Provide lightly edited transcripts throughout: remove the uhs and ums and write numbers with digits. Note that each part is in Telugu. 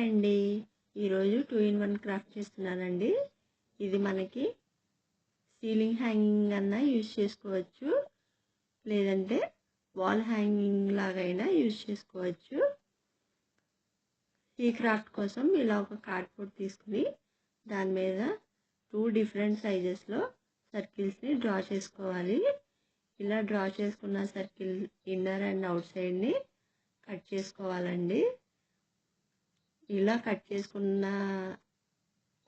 హాయ్ అండి. ఈరోజు 2 ఇన్ 1 క్రాఫ్ట్ చేస్తున్నానండి. ఇది మనకి సీలింగ్ హ్యాంగింగ్ అన్నా యూజ్ చేసుకోవచ్చు, లేదంటే వాల్ హ్యాంగింగ్ లాగైనా యూజ్ చేసుకోవచ్చు. ఈ క్రాఫ్ట్ కోసం ఇలా ఒక కార్డ్బోర్డ్ తీసుకుని దాని మీద 2 డిఫరెంట్ సైజెస్లో సర్కిల్స్ని డ్రా చేసుకోవాలి. ఇలా డ్రా చేసుకున్న సర్కిల్ ఇన్నర్ అండ్ అవుట్ సైడ్ని కట్ చేసుకోవాలండి. ఇలా కట్ చేసుకున్న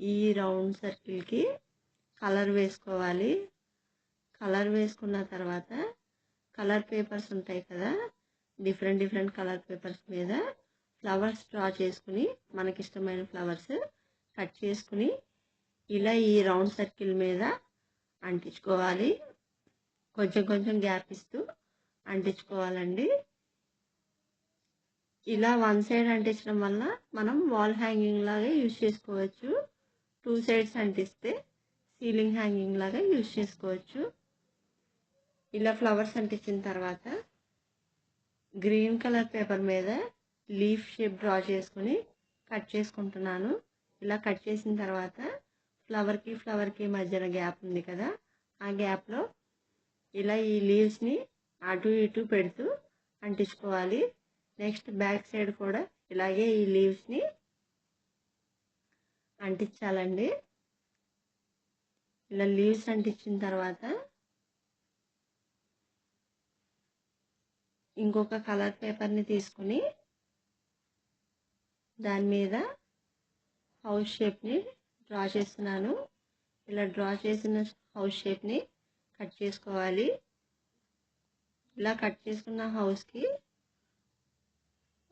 ఈ రౌండ్ సర్కిల్కి కలర్ వేసుకోవాలి. కలర్ వేసుకున్న తర్వాత కలర్ పేపర్స్ ఉంటాయి కదా, డిఫరెంట్ కలర్ పేపర్స్ మీద ఫ్లవర్స్ డ్రా చేసుకుని మనకి ఇష్టమైన ఫ్లవర్స్ కట్ చేసుకుని ఇలా ఈ రౌండ్ సర్కిల్ మీద అంటించుకోవాలి. కొంచెం గ్యాప్ ఇస్తూ అంటించుకోవాలండి. ఇలా వన్ సైడ్ అంటించడం వల్ల మనం వాల్ హ్యాంగింగ్ లాగా యూజ్ చేసుకోవచ్చు. 2 సైడ్స్ అంటిస్తే సీలింగ్ హ్యాంగింగ్ లాగా యూజ్ చేసుకోవచ్చు. ఇలా ఫ్లవర్స్ అంటించిన తర్వాత గ్రీన్ కలర్ పేపర్ మీద లీఫ్ షేప్ డ్రా చేసుకుని కట్ చేసుకుంటున్నాను. ఇలా కట్ చేసిన తర్వాత ఫ్లవర్కి మధ్యన గ్యాప్ ఉంది కదా, ఆ గ్యాప్లో ఇలా ఈ లీవ్స్ని అటు ఇటు పెడుతూ అంటించుకోవాలి. నెక్స్ట్ బ్యాక్ సైడ్ కూడా ఇలాగే ఈ లీవ్స్ని అంటించాలండి. ఇలా లీవ్స్ అంటించిన తర్వాత ఇంకొక కలర్ పేపర్ని తీసుకుని దాని మీద హౌస్ షేప్ని డ్రా చేస్తున్నాను. ఇలా డ్రా చేసిన హౌస్ షేప్ని కట్ చేసుకోవాలి. ఇలా కట్ చేసుకున్న హౌస్కి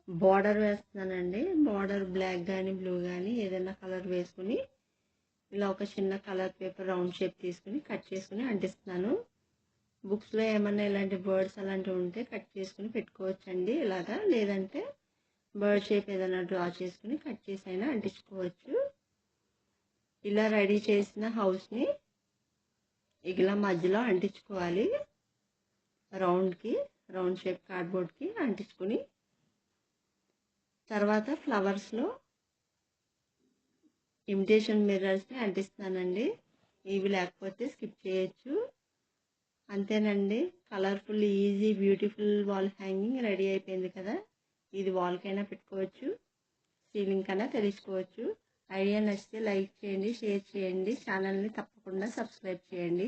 బార్డర్ వేస్తున్నానండి. బార్డర్ బ్లాక్ కానీ బ్లూ కానీ ఏదైనా కలర్ వేసుకుని ఇలా ఒక చిన్న కలర్ పేపర్ రౌండ్ షేప్ తీసుకుని కట్ చేసుకుని అంటిస్తున్నాను. బుక్స్లో ఏమన్నా ఇలాంటి బర్డ్స్ అలాంటివి ఉంటే కట్ చేసుకుని పెట్టుకోవచ్చండి ఇలాగా, లేదంటే బర్డ్ షేప్ ఏదైనా డ్రా చేసుకుని కట్ చేసి అయినా అంటించుకోవచ్చు. ఇలా రెడీ చేసిన హౌస్ని ఇలా మధ్యలో అంటించుకోవాలి. రౌండ్ షేప్ కార్డ్బోర్డ్కి అంటించుకుని తర్వాత ఫ్లవర్స్లో ఇమిటేషన్ మిర్రర్స్ని అంటిస్తానండి. ఇవి లేకపోతే స్కిప్ చేయొచ్చు. అంతేనండి, colourful easy beautiful wall hanging ready అయిపోయింది కదా. ఇది వాల్కైనా పెట్టుకోవచ్చు, సీలింగ్ కన్నా తెలుసుకోవచ్చు. ఐడియా నచ్చితే లైక్ చేయండి, షేర్ చేయండి, ఛానల్ని తప్పకుండా సబ్స్క్రైబ్ చేయండి.